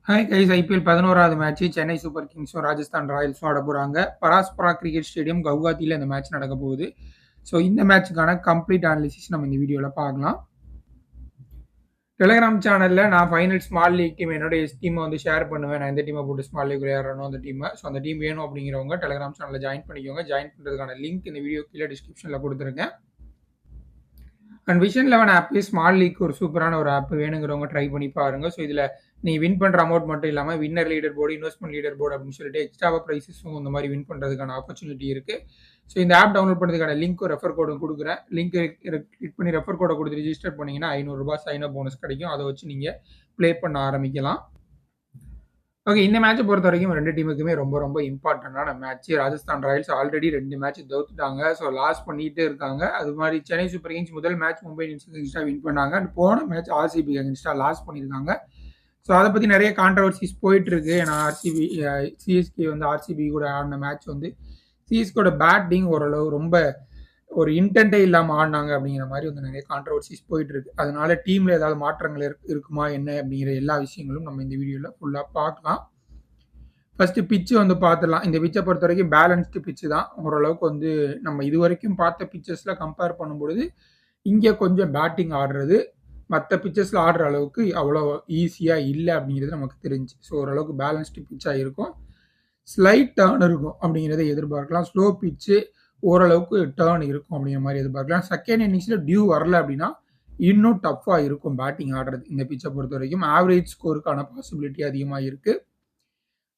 Hi guys, IPL 11வது match Chennai super கிங்ஸும் ராஜஸ்தான் ராயல்ஸும் ஆட போறாங்க. பராஸ்பரா கிரிக்கெட் ஸ்டேடியம் கவுஹாத்தில இந்த மேட்ச் நடக்க போகுது. ஸோ இந்த மேட்சுக்கான கம்ப்ளீட் அனாலிசிஸ் நம்ம இந்த வீடியோவில் பார்க்கலாம். டெலிகிராம் சேனலில் நான் ஃபைனல் ஸ்மால் லீக் டீம் என்னோட டீமை வந்து ஷேர் பண்ணுவேன். நான் எந்த டீமை போட்டு ஸ்மால் லீக் விளையாடுறனோ அந்த டீமை. ஸோ அந்த டீம் வேணும் அப்படிங்கிறவங்க டெலிகிராம் சேனலில் ஜாயின் பண்ணிக்கோங்க. ஜாயின் பண்ணுறதுக்கான லிங்க் இந்த வீடியோ கீழே டிஸ்கிரிப்ஷனில் கொடுத்துருங்க. And Vision 11 of small league ஒரு சூப்பரான ஒரு ஆப், வேணுங்கிறவங்க ட்ரை பண்ணி பாருங்க. ஸோ இதில் நீ வின் பண்ணுற அமௌண்ட் மட்டும் இல்லாமல் winner leader board, investment leader board அப்படின்னு சொல்லிட்டு எக்ஸ்ட்ராவாக ப்ரைஸஸும் இந்த மாதிரி வின் பண்ணுறதுக்கான ஆப்பர்ச்சுனிட்டி இருக்குது. ஸோ இந்த ஆப் டவுன்லோட் பண்ணுறதுக்கான லிங்க்கும் ரெஃபர் கோடும் கொடுக்குறேன். லிங்க் கிளிக் பண்ணி ரெஃபர் கோடை கொடுத்து ரிஜிஸ்டர் பண்ணிங்கன்னா ₹500 சைன் அப் போனஸ் கிடைக்கும். அதை வச்சு நீங்கள் ப்ளே பண்ண ஆரம்பிக்கலாம். ஓகே, இந்த மேட்சை பொறுத்த வரைக்கும் ரெண்டு டீமுக்குமே ரொம்ப ரொம்ப இம்பார்ட்டண்டான match. Rajasthan royals already 2 match தோத்துட்டாங்க. ஸோ லாஸ் பண்ணிகிட்டே இருக்காங்க. அது மாதிரி சென்னை சூப்பர் கிங்ஸ் முதல் மேட்ச் மும்பை இந்தியன்ஸ் அகேன்ஸ்டாக வின் பண்ணாங்க. அண்ட் போன மேட்ச் ஆர்சிபி அகேன்ஸ்டாக லாஸ் பண்ணியிருக்காங்க. ஸோ அதை பற்றி நிறைய கான்ட்ரவர்சிஸ் போயிட்டுருக்கு. ஏன்னா சிஎஸ்கே வந்து ஆர்சிபி கூட ஆடின மேட்ச் வந்து சிஎஸ்கேட பேட்டிங் ஓரளவு ரொம்ப ஒரு இன்டென்ட்டே இல்லாமல் ஆடினாங்க அப்படிங்கிற மாதிரி வந்து நிறைய கான்ட்ரவர்சிஸ் போயிட்டுருக்கு. அதனால டீமில் ஏதாவது மாற்றங்கள் இருக்குமா என்ன அப்படிங்கிற எல்லா விஷயங்களும் நம்ம இந்த வீடியோவில் ஃபுல்லாக பார்க்கலாம். ஃபஸ்ட்டு பிச்சு வந்து பார்த்துடலாம். இந்த பிச்சை பொறுத்த வரைக்கும் பேலன்ஸ்டு பிச்சு தான். ஓரளவுக்கு வந்து நம்ம இது வரைக்கும் பார்த்த பிச்சஸில் கம்பேர் பண்ணும்பொழுது இங்கே கொஞ்சம் பேட்டிங் ஆடுறது மற்ற பிச்சஸில் ஆடுற அளவுக்கு அவ்வளோ ஈஸியாக இல்லை அப்படிங்கிறது நமக்கு தெரிஞ்சு. ஸோ ஓரளவுக்கு பேலன்ஸ்டு பிச்சாக இருக்கும். ஸ்லைட் டேர்ன் இருக்கும் அப்படிங்கிறத எதிர்பார்க்கலாம். ஸ்லோ பிச்சு ஓரளவுக்கு டேர்ன் இருக்கும் அப்படிங்கிற மாதிரி எதிர்பார்க்கலாம். செகண்ட் இன்னிங்ஸில் டியூ வரல அப்படின்னா இன்னும் டஃப்பாக இருக்கும் பேட்டிங் ஆடுறது. இந்த பிச்சை பொறுத்த வரைக்கும் ஆவரேஜ் ஸ்கோருக்கான பாசிபிலிட்டி அதிகமாக இருக்குது.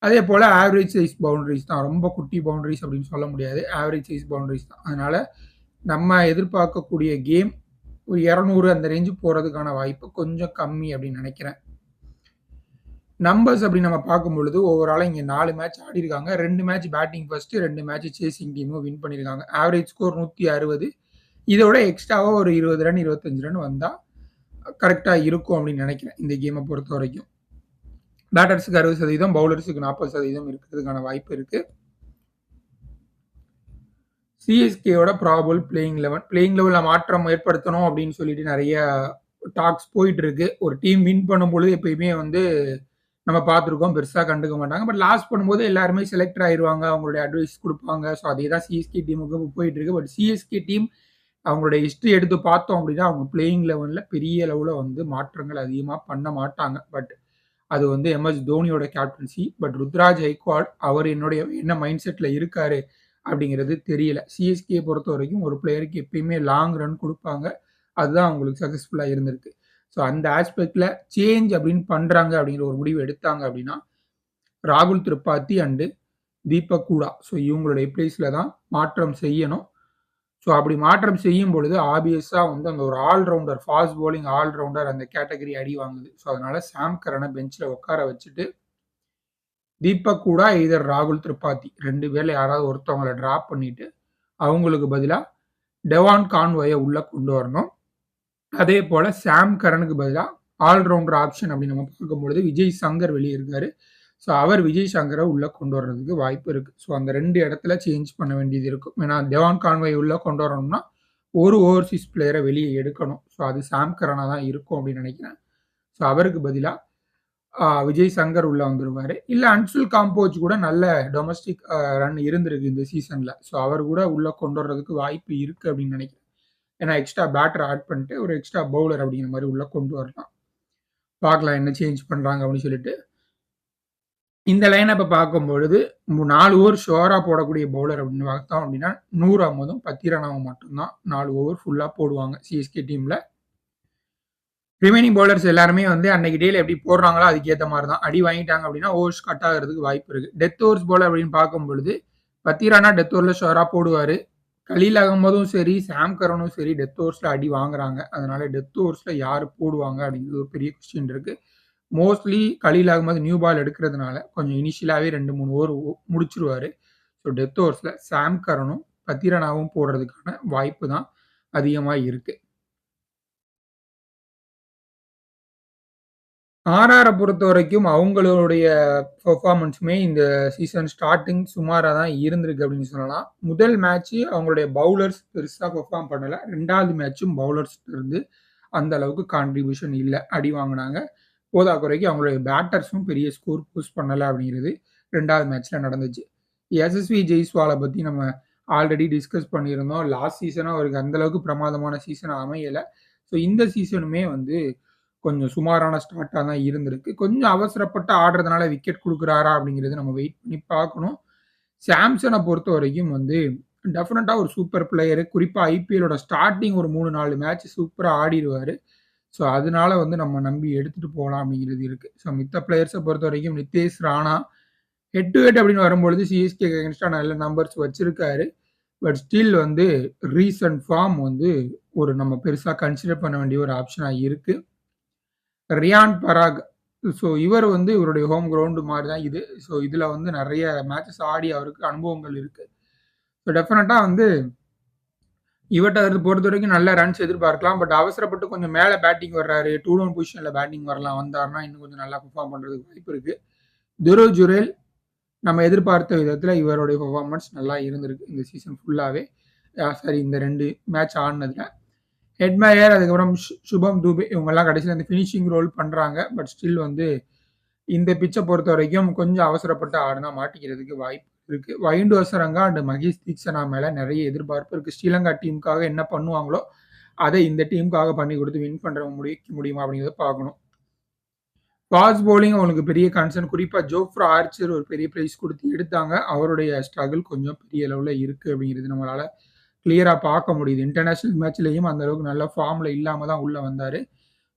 அதே போல் ஆவரேஜ் சைஸ் பவுண்டரிஸ் தான், ரொம்ப குட்டி பவுண்டரிஸ் அப்படின்னு சொல்ல முடியாது, ஆவரேஜ் சைஸ் பவுண்டரிஸ் தான். அதனால் நம்ம எதிர்பார்க்கக்கூடிய கேம் ஒரு 200 அந்த ரேஞ்சு போகிறதுக்கான வாய்ப்பு கொஞ்சம் கம்மி அப்படின்னு நினைக்கிறேன். நம்பர்ஸ் அப்படின்னு நம்ம பார்க்கும்பொழுது ஓவராலாக இங்கே 4 மேட்ச் ஆடி இருக்காங்க. 2 match batting first, 2 match chasing டீமும் வின் பண்ணியிருக்காங்க. Average score 160. இதோட எக்ஸ்ட்ராவாக ஒரு 20 ரன் 25 ரன் வந்தால் கரெக்டாக இருக்கும் அப்படின்னு நினைக்கிறேன் இந்த கேமை பொறுத்த வரைக்கும். பேட்டர்ஸுக்கு 60%, பவுலர்ஸுக்கு 40% இருக்கிறதுக்கான வாய்ப்பு இருக்குது. சிஎஸ்கேயோட ப்ராபபிள் பிளேயிங் லெவலில் மாற்றம் ஏற்படுத்தணும் அப்படின்னு சொல்லிட்டு நிறைய டாக்ஸ் போயிட்டு இருக்கு. ஒரு டீம் வின் பண்ணும்பொழுது எப்பயுமே வந்து நம்ம பார்த்துருக்கோம், பெருசாக கண்டுக்க மாட்டாங்க. பட் லாஸ் பண்ணும்போது எல்லாருமே செலக்ட் ஆயிடுவாங்க, அவங்களுடைய அட்வைஸ் கொடுப்பாங்க. ஸோ அதே தான் சிஎஸ்கே டீமுக்கு போயிட்டு இருக்கு. பட் சிஎஸ்கே டீம் அவங்களுடைய ஹிஸ்ட்ரி எடுத்து பார்த்தோம் அப்படின்னா அவங்க பிளேயிங் லெவலில் பெரிய அளவில் வந்து மாற்றங்கள் அதிகமாக பண்ண மாட்டாங்க. பட் அது வந்து MS தோனியோட கேப்டன்சி. பட் ருத்ராஜ் ஐக்வாட் அவர் என்ன மைண்ட் செட்டில் இருக்காரு அப்படிங்கிறது தெரியல. சிஎஸ்கே பொறுத்த வரைக்கும் ஒரு பிளேயருக்கு எப்பயுமே லாங் ரன் கொடுப்பாங்க. அதுதான் அவங்களுக்கு சக்ஸஸ்ஃபுல்லாக இருந்திருக்கு. ஸோ அந்த ஆஸ்பெக்டில் சேஞ்ச் அப்படின்னு பண்ணுறாங்க அப்படிங்கிற ஒரு முடிவு எடுத்தாங்க அப்படின்னா ராகுல் திரிபாதி அண்டு தீபக் கூடா, ஸோ இவங்களுடைய பிளேஸில் தான் மாற்றம் செய்யணும். ஸோ அப்படி மாற்றம் செய்யும் பொழுது ஆப்வியஸாக வந்து அந்த ஒரு ஆல்ரவுண்டர், ஃபாஸ்ட் போலிங் ஆல்ரவுண்டர் அந்த கேட்டகரி அடி வாங்குது. ஸோ அதனால சாம் கரனை பெஞ்சில் உட்கார வச்சுட்டு தீபக் கூட இதர் ராகுல் திரிபாதி 2 பேரில் யாராவது ஒருத்தவங்களை ட்ராப் பண்ணிட்டு அவங்களுக்கு பதிலாக டெவான் கான்வாயை உள்ளே கொண்டு வரணும். அதே போல் சாம் கரனுக்கு பதிலாக ஆல்ரவுண்டர் ஆப்ஷன் அப்படின்னு நம்ம பார்க்கும்பொழுது விஜய் சங்கர் வெளியே இருக்காரு. ஸோ அவர் விஜய் சங்கரை உள்ளே கொண்டு வர்றதுக்கு வாய்ப்பு இருக்குது. ஸோ அந்த 2 இடத்துல சேஞ்ச் பண்ண வேண்டியது இருக்கும். ஏன்னா டெவான் கான்வாய் உள்ளே கொண்டு வரணும்னா ஒரு ஓவர்சீஸ் பிளேயரை வெளியே எடுக்கணும். ஸோ அது சாம் கரனாக தான் இருக்கும் அப்படின்னு நினைக்கிறேன். ஸோ அவருக்கு பதிலாக விஜய் சங்கர் உள்ளே வந்துடுவார். இல்லை அன்சுல் காம்போஜ் கூட நல்ல டொமஸ்டிக் ரன் இருந்திருக்கு இந்த சீசனில். ஸோ அவர் கூட உள்ளே கொண்டு வர்றதுக்கு வாய்ப்பு இருக்குது அப்படின்னு நினைக்கிறேன். ஏன்னா எக்ஸ்ட்ரா பேட்டர் ஆட் பண்ணிட்டு ஒரு எக்ஸ்ட்ரா பவுலர் அப்படிங்கிற மாதிரி உள்ளே கொண்டு வரலாம். பார்க்கலாம் என்ன சேஞ்ச் பண்ணுறாங்க அப்படின்னு சொல்லிட்டு. இந்த லைனப்பை பார்க்கும்பொழுது 4 ஓவர் ஷோராக போடக்கூடிய பவுலர் அப்படின்னு பார்த்தோம் அப்படின்னா 100 அகமதும் பத்திரனாவும் மட்டும்தான் 4 ஓவர் ஃபுல்லாக போடுவாங்க சிஎஸ்கே டீமில். ரிமைனிங் பவுலர்ஸ் எல்லாருமே வந்து அன்னைக்கு டேல எப்படி போடுறாங்களோ அதுக்கேற்ற மாதிரி தான். அடி வாங்கிட்டாங்க அப்படின்னா ஓவர்ஸ் கட் ஆகிறதுக்கு வாய்ப்பு இருக்குது. டெத் ஓவர்ஸ் பவுலர் அப்படின்னு பார்க்கும்பொழுது பத்திரானா டெத் ஓவரில் ஷோராக போடுவார். கலீல் அகமதும் சரி, சாம் கரனும் சரி டெத் ஓவர்ஸில் அடி வாங்குறாங்க. அதனால டெத் ஓவர்ஸில் யார் போடுவாங்க அப்படிங்கிறது ஒரு பெரிய கொஸ்டின் இருக்குது. Mostly Khaleel Ahmed new ball எடுக்கிறதுனால கொஞ்சம் இனிஷியலாகவே 2-3 ஓவர் முடிச்சிருவார். ஸோ டெத் ஓவர்ஸில் சாம் கரனும் பத்திரனாவும் போடுறதுக்கான வாய்ப்பு தான் அதிகமாக இருக்குது. ஆர்ஆரை பொறுத்த வரைக்கும் அவங்களுடைய பெர்ஃபார்மன்ஸுமே இந்த சீசன் ஸ்டார்டிங் சுமாராக தான் இருந்திருக்கு அப்படின்னு சொல்லலாம். முதல் மேட்ச்சு அவங்களுடைய பவுலர்ஸ் பெருசாக பெர்ஃபார்ம் பண்ணலை. 2வது மேட்சும் பவுலர்ஸ் இருந்து அந்த அளவுக்கு கான்ட்ரிபியூஷன் இல்லை, அடி வாங்கினாங்க. போதாக்குறைக்கு அவங்களுடைய பேட்டர்ஸும் பெரிய ஸ்கோர் போஸ்ட் பண்ணல அப்படிங்கிறது 2வது மேட்ச்ல நடந்துச்சு. எஸ்எஸ்வி ஜெய்ஸ்வால பத்தி நம்ம ஆல்ரெடி டிஸ்கஸ் பண்ணியிருந்தோம். லாஸ்ட் சீசனும் அவருக்கு அந்த அளவுக்கு பிரமாதமான சீசன் அமையல. ஸோ இந்த சீசனுமே வந்து கொஞ்சம் சுமாரான ஸ்டார்ட்டா தான் இருந்திருக்கு. கொஞ்சம் அவசரப்பட்டு ஆடுறதுனால விக்கெட் குடுக்குறாரா அப்படிங்கிறது நம்ம வெயிட் பண்ணி பார்க்கணும். சாம்சன பொறுத்தவரைக்கும் வந்து டெஃபினட்டா ஒரு சூப்பர் பிளேயரு. குறிப்பா ஐபிஎல்லோட ஸ்டார்ட்டிங் ஒரு 3, 4 மேட்ச் சூப்பரா ஆடிருவாரு. ஸோ அதனால வந்து நம்ம நம்பி எடுத்துட்டு போலாம் அப்படிங்கிறது இருக்கு. ஸோ மித்த பிளேயர்ஸ பொறுத்தவரைக்கும் Nitesh Rana head to head அப்படின்னு வரும்பொழுது சிஎஸ்கேக்கு அகைன்ஸ்டா நல்ல நம்பர்ஸ் வச்சிருக்காரு. பட் ஸ்டில் வந்து ரீசன்ட் ஃபார்ம் வந்து ஒரு நம்ம பெருசா கன்சிடர் பண்ண வேண்டிய ஒரு ஆப்ஷனா இருக்கு. ரியான் பராக் ஸோ இவர் வந்து இவருடைய ஹோம் கிரவுண்ட் மாரி தான் இது. ஸோ இதுல வந்து நெறைய மேட்சஸ் ஆடி அவருக்கு அனுபவங்கள் இருக்கு. ஸோ டெஃபினட்டா வந்து இவர்ட்ட பொறுத்தவரைக்கும் நல்ல ரன்ஸ் எதிர்பார்க்கலாம். பட் அவசரப்பட்டு கொஞ்சம் மேல பேட்டிங் வர்றாரு. 2 டவுன் பொசிஷன்ல பேட்டிங் வரலாம். வந்தாருன்னா இன்னும் கொஞ்சம் நல்லா பெர்ஃபார்ம் பண்றதுக்கு வாய்ப்பு இருக்கு. துருவ் ஜுரேல் நம்ம எதிர்பார்த்த விதத்துல இவருடைய பெர்ஃபார்மன்ஸ் நல்லா இருந்திருக்கு இந்த சீசன் ஃபுல்லாவே. சாரி இந்த 2 மேட்ச் ஆடுனதுல. ஹெட்மயர் அதுக்கப்புறம் சுபம் துபே இவங்கெல்லாம் கடைசியில அந்த ஃபினிஷிங் ரோல் பண்றாங்க. பட் ஸ்டில் வந்து இந்த பிட்ச பொறுத்தவரைக்கும் கொஞ்சம் அவசரப்பட்டு ஆடுனா மாட்டிக்கிறதுக்கு வாய்ப்பு இருக்கு. Wind Azarenka and Mahesh Theekshana மேல நெறைய எதிர்பார்ப்பு இருக்கு. ஸ்ரீலங்கா டீமுக்காக என்ன பண்ணுவாங்களோ, அதை இந்த டீமுக்காக பண்ணி குடுத்து வின் பண்ற முடியுமா அப்படிங்கிறத பார்க்கணும். ஃபாஸ்ட் பவுலிங் அவங்களுக்கு பெரிய கன்சர்ன். குறிப்பா ஜோஃப்ரா ஆர்ச்சர் ஒரு பெரிய பிரைஸ் குடுத்து எடுத்தாங்க. அவருடைய ஸ்ட்ரகிள் கொஞ்சம் பெரிய லெவல்ல இருக்கு அப்படிங்கிறது நம்மளால கிளியரா பார்க்க முடியுது. இன்டர்நேஷனல் மேட்ச்லயும் அந்த அளவுக்கு நல்ல ஃபார்ம்ல இல்லாம தான் உள்ள வந்தாரு.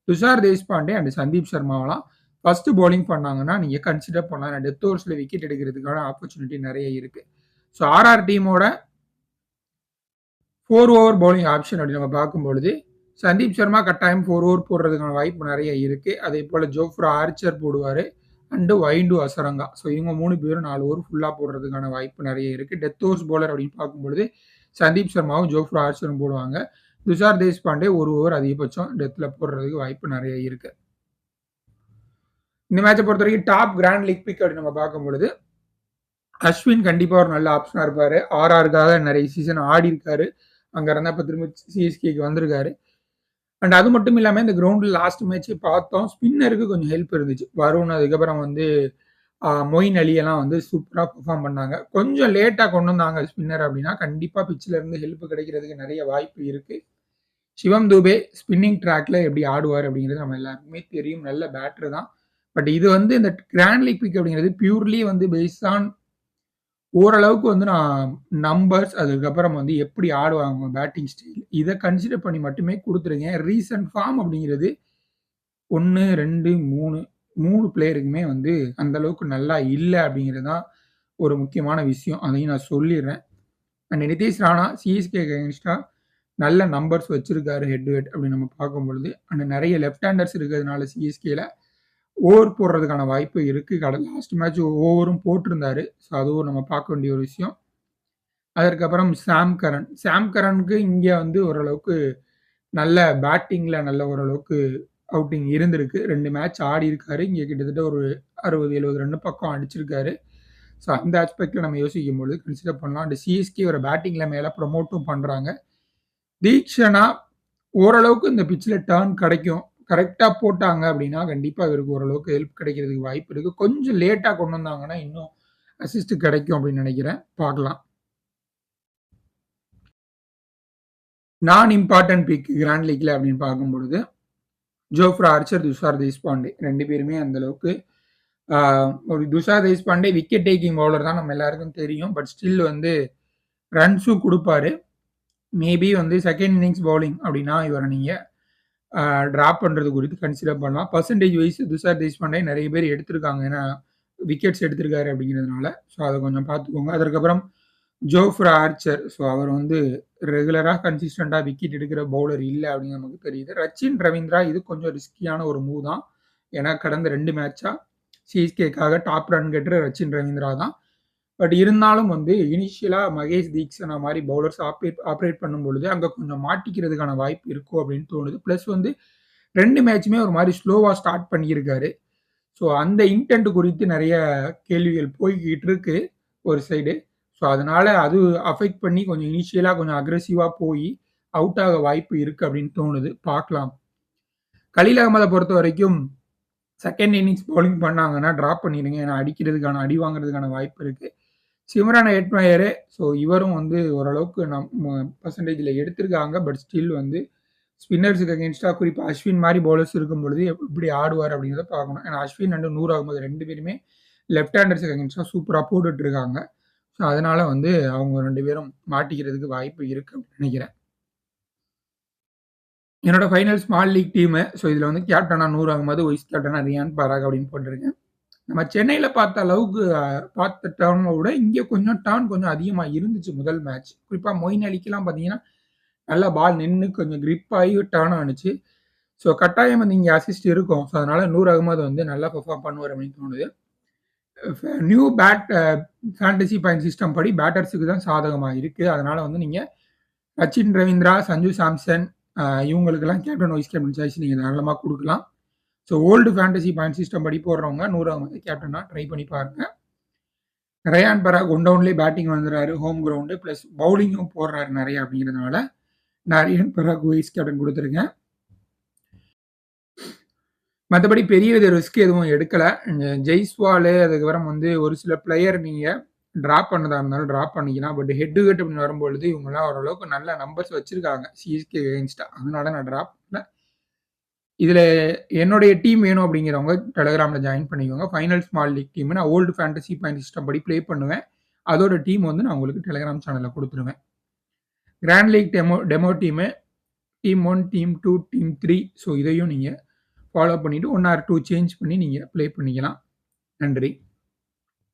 துஷார் தேஷ்பாண்டே அண்ட் சந்தீப் சர்மாவெல்லாம் ஃபர்ஸ்ட் பவுலிங் பண்ணாங்கன்னா, நீங்க கன்சிடர் பண்ணலாம். டெத் ஓவர்ஸ்ல விக்கெட் எடுக்கிறதுக்கான ஆப்பர்ச்சுனிட்டி நெறைய இருக்கு. ஸோ ஆர்ஆர் டீமோட 4 ஓவர் பவுலிங் ஆப்ஷன் அப்படின்னு நம்ம பார்க்கும்பொழுது, சந்தீப் சர்மா கட்டாயம் 4 ஓவர் போடுறதுக்கான வாய்ப்பு நெறைய இருக்கு. அதே போல ஜோஃப்ரா ஆர்ச்சர் போடுவாரு. அண்ட் வைண்டு அசரங்கா. ஸோ இவங்க 3 பேரும் 4 ஓவர் ஃபுல்லா போடுறதுக்கான வாய்ப்பு நெறைய இருக்கு. டெத் ஓவர்ஸ் பவுலர் அப்படின்னு பார்க்கும்பொழுது, சந்தீப் சர்மாவும் ஜோஃப்ரா ஆர்ச்சரும் போடுவாங்க. துஷார் தேஷ்பாண்டே 1 ஓவர் அதிகபட்சம் டெத்ல போடுறதுக்கு வாய்ப்பு நெறைய இருக்கு. இந்த மேட்ச பொறுத்தவரைக்கும் டாப் கிராண்ட் லீக் பிக் அப்படின்னு நம்ம பார்க்கும்பொழுது, அஸ்வின் கண்டிப்பா ஒரு நல்ல ஆப்ஷனா இருப்பாரு. ஆர்ஆருக்காக நெறைய சீசன் ஆடியிருக்காரு. அங்க இருந்தா இப்ப திரும்ப சிஎஸ்கேக்கு வந்திருக்காரு. அண்ட் அது மட்டும் இல்லாம இந்த கிரவுண்ட்ல லாஸ்ட் மேட்ச் பார்த்தோம். ஸ்பின்னருக்கு கொஞ்சம் ஹெல்ப் இருந்துச்சு. வருண் அதுக்கப்புறம் வந்து மொயின் அலி எல்லாம் வந்து சூப்பரா பெர்ஃபார்ம் பண்ணாங்க. கொஞ்சம் லேட்டா கொண்டு வந்தாங்க ஸ்பின்னர் அப்படின்னா, கண்டிப்பா பிட்ச்ல இருந்து ஹெல்ப் கிடைக்கிறதுக்கு நெறைய வாய்ப்பு இருக்கு. சிவம் துபே ஸ்பின்னிங் ட்ராக்ல எப்படி ஆடுவார் அப்படிங்கிறது நம்ம எல்லாருக்குமே தெரியும். நல்ல பேட்டர் தான். பட் இது வந்து இந்த கிராண்ட் லீக் பிக் அப்படிங்கிறது பியூர்லி வந்து பேஸ்ட் ஆன் ஓரளவுக்கு வந்து நான் நம்பர்ஸ் அதுக்கப்புறம் வந்து எப்படி ஆடுவாங்க பேட்டிங் ஸ்டைல் இத கன்சிடர் பண்ணி மட்டுமே குடுத்துருக்கேன். ரீசன்ட் ஃபார்ம் அப்படிங்கிறது 1, 2, 3 பிளேயருக்குமே வந்து அந்த அளவுக்கு நல்லா இல்ல அப்படிங்கிறது தான் ஒரு முக்கியமான விஷயம். அதையும் நான் சொல்லிர்றேன். அண்ட் நிதேஷ் ராணா சிஎஸ்கேக்கு அகைன்ஸ்டா நல்ல நம்பர்ஸ் வச்சிருக்காரு ஹெட் டு ஹெட் அப்படின்னு நம்ம பார்க்கும்பொழுது. அண்ட் நெறைய லெஃப்ட் ஹேண்டர்ஸ் இருக்கிறதுனால சிஎஸ்கேல ஓவர் போடுறதுக்கான வாய்ப்பு இருக்கு. லாஸ்ட் மேட்ச் ஓவரும் போட்டிருந்தாரு. ஸோ அதுவும் நம்ம பார்க்க வேண்டிய ஒரு விஷயம். அதற்கப்புறம் சாம் கரன். சாம் கரனுக்கு இங்க வந்து ஓரளவுக்கு நல்ல பேட்டிங்ல நல்ல ஓரளவுக்கு அவுட்டிங் இருந்திருக்கு. 2 மேட்ச் ஆடியிருக்காரு. இங்க கிட்டத்தட்ட ஒரு 60, 70 ரன் பக்கம் அடிச்சிருக்காரு. ஸோ அந்த ஆஸ்பெக்ட்ல நம்ம யோசிக்கும்பொழுது கன்சிடர் பண்ணலாம். அண்ட் சிஎஸ்கே ஒரு பேட்டிங்ல மேல ப்ரமோட்டும் பண்றாங்க. தீக்ஷனா ஓரளவுக்கு இந்த பிட்ச்ல டர்ன் கிடைக்கும். கரெக்ட்டா போட்டாங்க அப்படின்னா, கண்டிப்பா இவருக்கு ஓரளவுக்கு ஹெல்ப் கிடைக்கிறதுக்கு வாய்ப்பு இருக்கு. கொஞ்சம் லேட்டா கொண்டு வந்தாங்கன்னா, இன்னும் அசிஸ்ட் கிடைக்கும் அப்படின்னு நினைக்கிறேன். பார்க்கலாம். நான் இம்பார்ட்டன்ட் பிக் கிராண்ட் லீக்ல அப்படின்னு பார்க்கும்பொழுது, ஜோஃப்ரா ஆர்ச்சர், துஷார் தேஷ்பாண்டே 2 பேருமே அந்த அளவுக்கு ஒரு Tushar Deshpande wicket taking bowler தான் நம்ம எல்லாருக்கும் தெரியும். பட் ஸ்டில் வந்து ரன்ஸும் குடுப்பாரு. மேபி வந்து செகண்ட் இன்னிங்ஸ் பவுலிங் அப்படின்னா இவர நீங்க டிராப் பண்றது குறித்து கன்சிடர் பண்ணலாம். பெர்சன்டேஜ் வைஸ் துஷார் தேஷ்பாண்டே நெறைய பேர் எடுத்திருக்காங்க. ஏன்னா விக்கெட்ஸ் எடுத்திருக்காரு அப்படிங்கிறதுனால. ஸோ அத கொஞ்சம் பார்த்துக்கோங்க. அதற்கப்புறம் ஜோஃப்ரா ஆர்ச்சர். ஸோ அவர் வந்து ரெகுலரா கன்சிஸ்டன்ட்டா விக்கெட் எடுக்கிற பவுலர் இல்ல அப்படின்னு நமக்கு தெரியுது. ரச்சின் ரவீந்திரா இது கொஞ்சம் ரிஸ்கியான ஒரு மூவ் தான். ஏன்னா கடந்த 2 மேட்சா சிஎஸ்கேக்காக top run getter Rachin Ravindra தான். பட் இருந்தாலும் வந்து இனிஷியலா மகேஷ் தீக்ஷனா மாரி பவுலர்ஸ் ஆப்பரேட் பண்ணும்பொழுது, அங்க கொஞ்சம் மாட்டிக்கிறதுக்கான வாய்ப்பு இருக்கும் அப்படின்னு தோணுது. பிளஸ் வந்து 2 மேட்சுமே ஒரு மாரி ஸ்லோவா ஸ்டார்ட் பண்ணியிருக்காரு. ஸோ அந்த இன்டென்ட் குறித்து நெறைய கேள்விகள் போய்க்கிட்டு இருக்கு ஒரு சைடு. ஸோ அதனால அது அஃபெக்ட் பண்ணி கொஞ்சம் இனிஷியலா கொஞ்சம் அக்ரெசிவா போயி அவுட் ஆக வாய்ப்பு இருக்கு அப்படின்னு தோணுது. பார்க்கலாம். கலீல் அகமத பொறுத்தவரைக்கும் செகண்ட் இன்னிங்ஸ் பவுலிங் பண்ணாங்கன்னா டிராப் பண்ணிடுங்க. ஏன்னா அடிக்கிறதுக்கான, அடி வாங்குறதுக்கான வாய்ப்பு இருக்கு. சிம்ரன் ஹெட்மயரு, ஸோ இவரும் வந்து ஓரளவுக்கு பெர்சன்டேஜ்ல எடுத்திருக்காங்க. பட் ஸ்டில் வந்து ஸ்பின்னர்ஸுக்கு அகெயின்ஸ்டா குறிப்பா அஸ்வின் மாரி பவுலர்ஸ் இருக்கும் பொழுது எப்படி ஆடுவார் அப்படிங்கிறத பார்க்கணும். ஏன்னா அஸ்வின் அண்ட் நூர் அகமது 2 பேருமே லெஃப்ட் ஹேண்டர்ஸுக்கு அகெயின்ஸ்டா சூப்பரா போட்டுட்டு இருக்காங்க. ஸோ அதனால வந்து அவங்க 2 பேரும் மாட்டிக்கிறதுக்கு வாய்ப்பு இருக்கு அப்படின்னு நினைக்கிறேன். என்னோட final small league team. So இதுல வந்து கேப்டனா நூர் அகமது, வைஸ் கேப்டனா ரியான் பராக் அப்படின்னு போட்டிருக்கேன். நம்ம சென்னையில பார்த்த அளவுக்கு பார்த்த டர்ன விட இங்க கொஞ்சம் டர்ன் கொஞ்சம் அதிகமா இருந்துச்சு முதல் மேட்ச். குறிப்பா மொயின் அலிக்கெல்லாம் பார்த்தீங்கன்னா, நல்லா பால் நின்னு கொஞ்சம் கிரிப் ஆகி டர்ன் ஆனுச்சு. ஸோ கட்டாயம் வந்து இங்க அசிஸ்ட் இருக்கும். ஸோ அதனால நூர் அகமது வந்து நல்லா பெர்ஃபார்ம் பண்ணுவார் அப்படின்னு தோணுது. நியூ ஃபேண்டசி பாயிண்ட் சிஸ்டம் படி பேட்டர்ஸுக்கு தான் சாதகமா இருக்கு. அதனால வந்து நீங்க சச்சின் ரவீந்திரா, சஞ்சு சாம்சன் இவங்களுக்கெல்லாம் கேப்டன், வைஸ் கேப்டன் சாய்ஸ் நீங்க தாராளமா குடுக்கலாம். So old fantasy point system படி போடுறவங்க நூர் அகமது கேப்டனா ட்ரை பண்ணி பாருங்க. ரயான் பராக் ஒன் டவுன்லேயே பேட்டிங் வந்துறாரு ஹோம் கிரவுண்டு. பிளஸ் பவுலிங்கும் போடுறாரு நிறைய அப்படிங்கிறதுனால நான் ரயான் பராக் வைஸ் கேப்டன் கொடுத்துருக்கேன். மற்றபடி பெரிய வித ரிஸ்க் எதுவும் எடுக்கல. ஜெய்ஸ்வாலு அதுக்கப்புறம் வந்து ஒரு சில பிளேயர் நீங்க டிராப் பண்ணதா இருந்தாலும் டிராப் பண்ணிக்கலாம். பட் ஹெட் டு ஹெட் அப்படின்னு வரும்பொழுது இவங்கலாம் ஓரளவுக்கு நல்ல நம்பர்ஸ் வச்சிருக்காங்க சிஎஸ்கே அகெயின்ஸ்டா. அதனால நான் டிராப் பண்ணல. இதுல என்னுடைய டீம் வேணும் அப்படிங்கிறவங்க டெலகிராம்ல ஜாயின் பண்ணிக்கோங்க. ஃபைனல் ஸ்மால் லீக் டீம் நான் ஓல்டு ஃபேண்டசி பாயிண்ட் சிஸ்டம் படி ப்ளே பண்ணுவேன். அதோட டீம் வந்து நான் உங்களுக்கு டெலகிராம் சேனல்ல குடுத்துருவேன். Grand league demo team, team 1, team 2, team 3 so இதையும் நீங்க ஃபாலோ பண்ணிட்டு 1 ஆர் 2 சேஞ்ச் பண்ணி நீங்க ப்ளே பண்ணிக்கலாம். நன்றி.